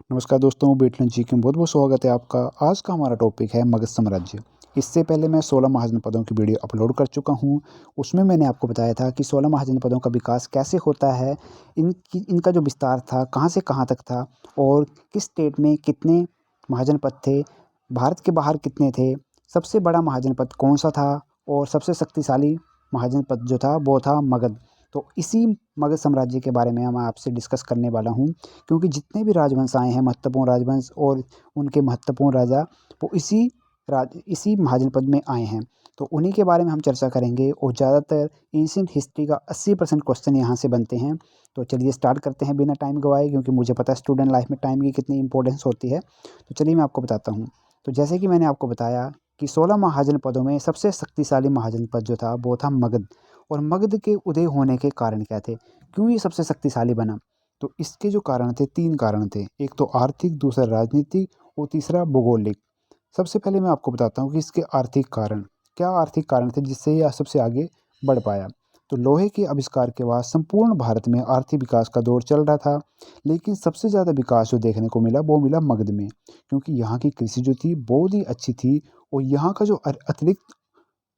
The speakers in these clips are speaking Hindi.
नमस्कार दोस्तों, बेटलन जी की बहुत बहुत स्वागत है आपका। आज का हमारा टॉपिक है मगध साम्राज्य। इससे पहले मैं 16 महाजनपदों की वीडियो अपलोड कर चुका हूं। उसमें मैंने आपको बताया था कि 16 महाजनपदों का विकास कैसे होता है, इनका जो विस्तार था कहां से कहां तक था और किस स्टेट में कितने महाजनपद थे, भारत के बाहर कितने थे, सबसे बड़ा महाजनपद कौन सा था और सबसे शक्तिशाली महाजनपद जो था वो था मगध। तो इसी मगध साम्राज्य के बारे में मैं आपसे डिस्कस करने वाला हूँ, क्योंकि जितने भी राजवंश आए हैं, महत्वपूर्ण राजवंश और उनके महत्वपूर्ण राजा, वो इसी महाजनपद में आए हैं। तो उन्हीं के बारे में हम चर्चा करेंगे और ज़्यादातर एंशिएंट हिस्ट्री का 80% क्वेश्चन यहाँ से बनते हैं। तो चलिए स्टार्ट करते हैं बिना टाइम गवाए, क्योंकि मुझे पता है स्टूडेंट लाइफ में टाइम की कितनी इंपॉर्टेंस होती है। तो चलिए मैं आपको बताता हूँ। तो जैसे कि मैंने आपको बताया कि 16 महाजनपदों में सबसे शक्तिशाली महाजनपद जो था वो था मगध। और मगध के उदय होने के कारण क्या थे, क्यों ये सबसे शक्तिशाली बना? तो इसके जो कारण थे, 3 कारण थे। एक तो आर्थिक, दूसरा राजनीतिक और तीसरा भौगोलिक। सबसे पहले मैं आपको बताता हूँ कि इसके आर्थिक कारण, क्या आर्थिक कारण थे जिससे ये सबसे आगे बढ़ पाया। तो लोहे के आविष्कार के बाद संपूर्ण भारत में आर्थिक विकास का दौर चल रहा था, लेकिन सबसे ज़्यादा विकास जो देखने को मिला वो मिला मगध में, क्योंकि यहाँ की कृषि जो थी बहुत ही अच्छी थी और यहाँ का जो अतिरिक्त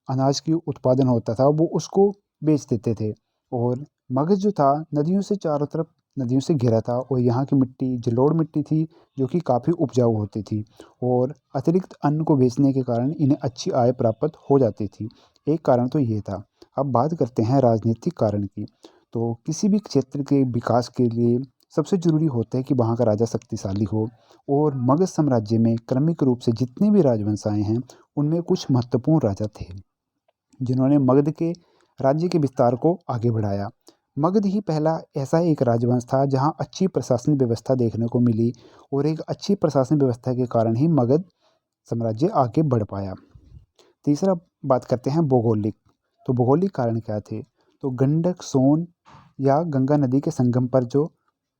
अनाज की उत्पादन होता था वो उसको बेच देते थे। और मगध जो था नदियों से चारों तरफ नदियों से घिरा था और यहाँ की मिट्टी जलोढ़ मिट्टी थी, जो कि काफ़ी उपजाऊ होती थी और अतिरिक्त अन्न को बेचने के कारण इन्हें अच्छी आय प्राप्त हो जाती थी। एक कारण तो ये था। अब बात करते हैं राजनीतिक कारण की। तो किसी भी क्षेत्र के विकास के लिए सबसे ज़रूरी होता है कि वहाँ का राजा शक्तिशाली हो। और मगध साम्राज्य में क्रमिक रूप से जितने भी राजवंश आए हैं, उनमें कुछ महत्वपूर्ण राजा थे जिन्होंने मगध के राज्य के विस्तार को आगे बढ़ाया। मगध ही पहला ऐसा एक राजवंश था जहां अच्छी प्रशासन व्यवस्था देखने को मिली, और एक अच्छी प्रशासन व्यवस्था के कारण ही मगध साम्राज्य आगे बढ़ पाया। तीसरा बात करते हैं भौगोलिक। तो भौगोलिक कारण क्या थे? तो गंडक, सोन या गंगा नदी के संगम पर जो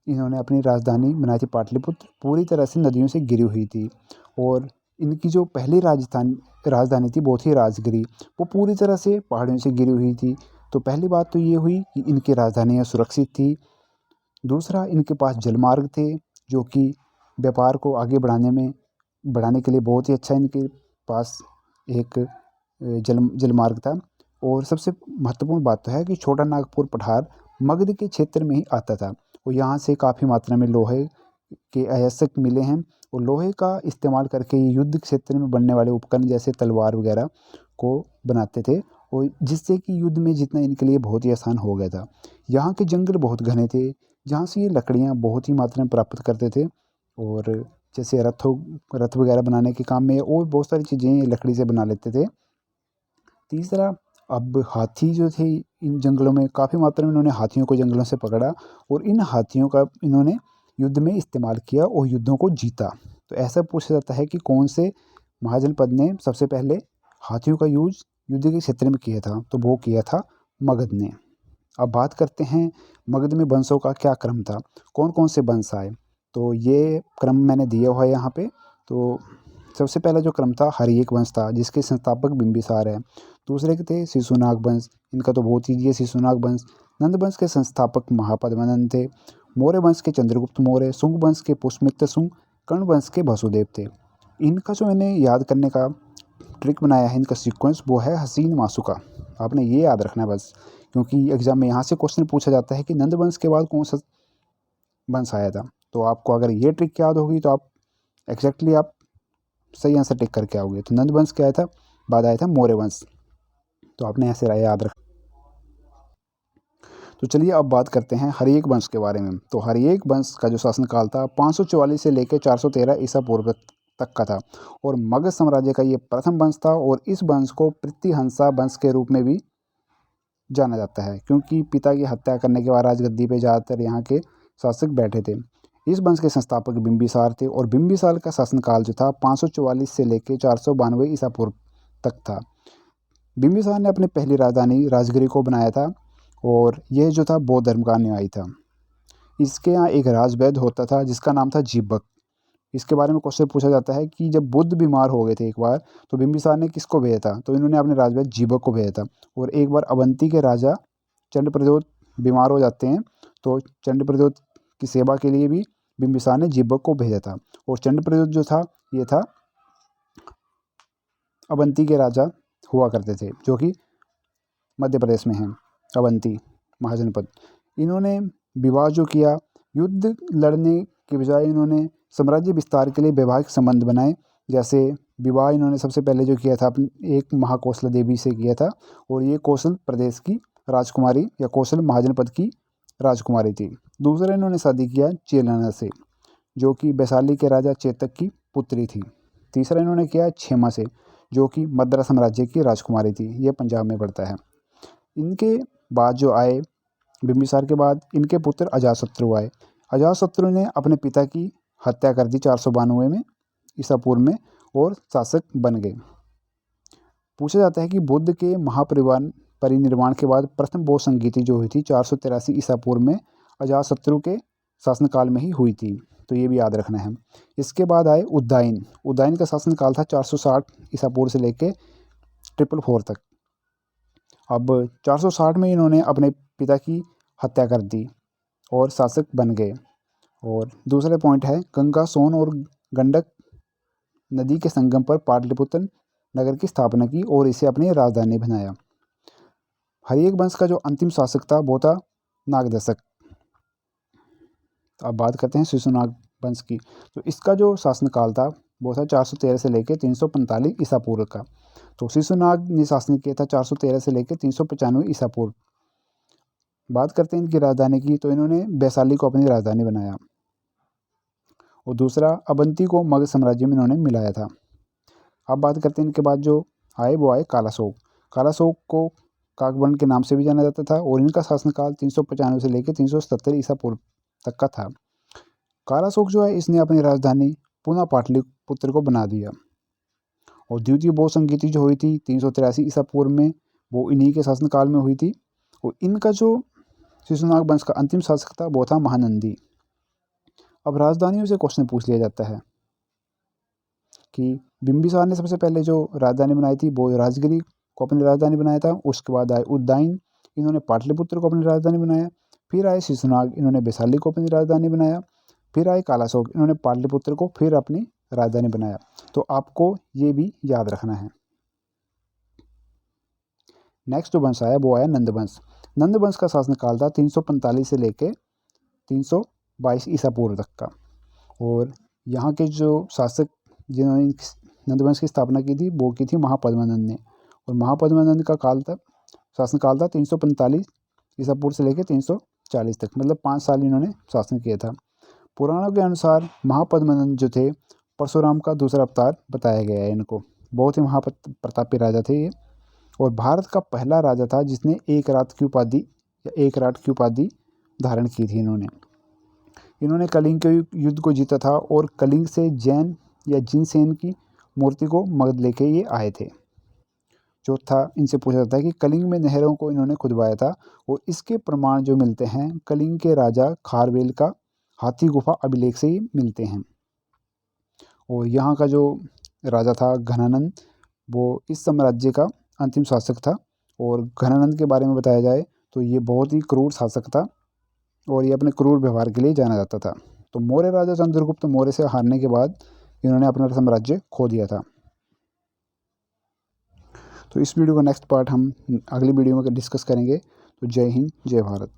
इन्होंने अपनी राजधानी बनाई थी पाटलिपुत्र, पूरी तरह से नदियों से घिरी हुई थी। और इनकी जो पहली राजधानी थी वो थी राजगिरी, वो पूरी तरह से पहाड़ियों से घिरी हुई थी। तो पहली बात तो ये हुई कि इनकी राजधानियाँ सुरक्षित थी। दूसरा, इनके पास जलमार्ग थे, जो कि व्यापार को आगे बढ़ाने के लिए बहुत ही अच्छा इनके पास एक जलमार्ग था। और सबसे महत्वपूर्ण बात तो है कि छोटा नागपुर पठार मगध के क्षेत्र में ही आता था और यहाँ से काफ़ी मात्रा में लोहे के अयस्क मिले हैं। और लोहे का इस्तेमाल करके ये युद्ध क्षेत्र में बनने वाले उपकरण जैसे तलवार वगैरह को बनाते थे, और जिससे कि युद्ध में जीतना इनके लिए बहुत ही आसान हो गया था। यहाँ के जंगल बहुत घने थे, जहाँ से ये लकड़ियाँ बहुत ही मात्रा में प्राप्त करते थे। और जैसे रथ वगैरह बनाने के काम में और बहुत सारी चीज़ें ये लकड़ी से बना लेते थे। तीसरा, अब हाथी जो थे इन जंगलों में काफ़ी मात्रा में इन्होंने हाथियों को जंगलों से पकड़ा और इन हाथियों का इन्होंने युद्ध में इस्तेमाल किया और युद्धों को जीता। तो ऐसा पूछा जाता है कि कौन से महाजनपद ने सबसे पहले हाथियों का यूज युद्ध के क्षेत्र में किया था? तो वो किया था मगध ने। अब बात करते हैं मगध में वंशों का क्या क्रम था, कौन कौन से वंश आए। तो ये क्रम मैंने दिया हुआ है यहाँ पे। तो सबसे पहला जो क्रम था हर्यक वंश था, जिसके संस्थापक बिंबिसार है। दूसरे के थे शिशुनाग वंश, इनका तो बहुत ईजी है शिशुनाग वंश। नंद वंश के संस्थापक महापद्मनंद थे। मौर्य वंश के चंद्रगुप्त मौर्य, शुंग वंश के पुष्यमित्र शुंग, कर्ण वंश के वसुदेव थे। इनका जो मैंने याद करने का ट्रिक बनाया है, इनका सीक्वेंस, वो है हसीन मासुका। आपने ये याद रखना है बस, क्योंकि एग्जाम में यहाँ से क्वेश्चन पूछा जाता है कि नंद वंश के बाद कौन सा वंश आया था। तो आपको अगर ये ट्रिक याद होगी तो आप एग्जैक्टली आप सही आंसर टिक करके आओगे। तो नंद वंश क्या आया था? बाद आया था मौर्य वंश। तो आपने ऐसे याद रख। तो चलिए अब बात करते हैं हर्यक वंश के बारे में। तो हर्यक वंश का जो शासनकाल था 544 से लेकर 413 ईसा पूर्व तक का था, और मगध साम्राज्य का ये प्रथम वंश था। और इस वंश को प्रतिहंसा वंश के रूप में भी जाना जाता है, क्योंकि पिता की हत्या करने के बाद राजगद्दी पे ज़्यादातर यहाँ के शासक बैठे थे। इस वंश के संस्थापक बिंबिसार थे, और बिंबिसार का शासनकाल जो था 544 से लेकर 492 ईसा पूर्व तक था। बिंबिसार ने अपनी पहली राजधानी राजगिरी को बनाया था, और यह जो था बौद्ध धर्म का अनुयायी था। इसके यहाँ एक राजवैद्य होता था जिसका नाम था जीबक। इसके बारे में क्वेश्चन पूछा जाता है कि जब बुद्ध बीमार हो गए थे एक बार, तो बिंबिसार ने किसको भेजा था? तो इन्होंने अपने राजवैद्य जीबक को भेजा था। और एक बार अवंती के राजा चंडप्रद्योत बीमार हो जाते हैं, तो चंडप्रद्योत की सेवा के लिए भी बिंबिसार ने जीवक को भेजा था। और चंडप्रद्योत जो था ये था अवंती के राजा हुआ करते थे, जो कि मध्य प्रदेश में हैं, अवंती महाजनपद। इन्होंने विवाह जो किया, युद्ध लड़ने के बजाय इन्होंने साम्राज्य विस्तार के लिए वैवाहिक संबंध बनाए। जैसे विवाह इन्होंने सबसे पहले जो किया था अपनी एक महाकौशला देवी से किया था, और ये कौशल प्रदेश की राजकुमारी या कौशल महाजनपद की राजकुमारी थी। दूसरा इन्होंने शादी किया चेलना से, जो कि वैशाली के राजा चेतक की पुत्री थी। तीसरा इन्होंने किया क्षेमा से, जो कि मद्रा साम्राज्य की राजकुमारी थी, ये पंजाब में पड़ता है। इनके बाद जो आए, बिंबिसार के बाद इनके पुत्र अजातशत्रु आए। अजातशत्रु ने अपने पिता की हत्या कर दी 492 में ईसा पूर्व में, और शासक बन गए। पूछा जाता है कि बुद्ध के परिनिर्वाण के बाद प्रथम बौद्ध संगीति जो हुई थी 483 ईसा पूर्व में अजातशत्रु के शासनकाल में ही हुई थी, तो ये भी याद रखना है। इसके बाद आए उद्दाइन। उद्दाइन का शासनकाल था 460 ईसा पूर्व से लेके 444 तक। अब 460 में इन्होंने अपने पिता की हत्या कर दी और शासक बन गए। और दूसरा पॉइंट है, गंगा, सोन और गंडक नदी के संगम पर पाटलिपुत्र नगर की स्थापना की और इसे अपनी राजधानी बनाया। हर्यक वंश का जो अंतिम शासक था वो था नागदशक। अब बात करते हैं शिशुनाग वंश की। तो इसका जो शासनकाल था वो था 413 से लेकर 345 ईसा पूर्व का। तो शिशुनाग ने शासन किया था 413 से लेकर 395 ईसा पूर्व। बात करते हैं इनकी राजधानी की, तो इन्होंने वैशाली को अपनी राजधानी बनाया। और दूसरा, अवंती को मगध साम्राज्य में इन्होंने मिलाया था। अब बात करते हैं इनके बाद जो आए वो आए कालाशोक। कालाशोक को काकवर्ण के नाम से भी जाना जाता था, और इनका शासनकाल 395 से लेकर 377 ईसा पूर्व तक का था। कालाशोक जो है इसने अपनी राजधानी पुनः पाटलिपुत्र को बना दिया। और द्वितीय बौद्ध संगीति जो हुई थी 383 ईसा पूर्व में, वो इन्हीं के शासनकाल में हुई थी। और इनका जो शिशुनाग वंश का अंतिम शासक था वो था महानंदी। अब राजधानियों से क्वेश्चन पूछ लिया जाता है कि बिंबिसार ने सबसे पहले जो राजधानी बनाई थी वो राजगिरी को अपनी राजधानी बनाया था। उसके बाद आए उद्दाइन, इन्होंने पाटलिपुत्र को अपनी राजधानी बनाया। फिर आए शिशुनाग, इन्होंने वैशाली को अपनी राजधानी बनाया। फिर आए कालाशोक, इन्होंने पाटलिपुत्र को फिर अपनी राजधानी बनाया। तो आपको ये भी याद रखना है। नेक्स्ट जो वंश आया वो आया नंदवंश। नंदवंश का शासनकाल था 345 से लेके 322 ईसा पूर्व तक का। और यहाँ के जो शासक जिन्होंने नंदवंश की स्थापना की थी वो की थी महापद्मानंद ने। और महापद्मानंद का काल था, शासनकाल था 345 ईसा पूर्व से लेकर 340 तक, मतलब 5 साल इन्होंने शासन किया था। पुराणों के अनुसार महापद्मानंद जो थे परशुराम का दूसरा अवतार बताया गया है इनको। बहुत ही महाप्रतापी राजा थे ये, और भारत का पहला राजा था जिसने एक रात की उपाधि या एक रात की उपाधि धारण की थी। इन्होंने कलिंग के युद्ध को जीता था, और कलिंग से जैन या जिनसेन की मूर्ति को मगध लेके ये आए थे। चौथा, इनसे पूछा जाता है कि कलिंग में नहरों को इन्होंने खुदवाया था, और इसके प्रमाण जो मिलते हैं कलिंग के राजा खारवेल का हाथी गुफा अभिलेख से ही मिलते हैं। और यहाँ का जो राजा था घनानंद, वो इस साम्राज्य का अंतिम शासक था। और घनानंद के बारे में बताया जाए तो ये बहुत ही क्रूर शासक था, और ये अपने क्रूर व्यवहार के लिए जाना जाता था। तो मौर्य राजा चंद्रगुप्त मौर्य से हारने के बाद इन्होंने अपना साम्राज्य खो दिया था। तो इस वीडियो का नेक्स्ट पार्ट हम अगली वीडियो में डिस्कस करेंगे। तो जय हिंद, जय भारत।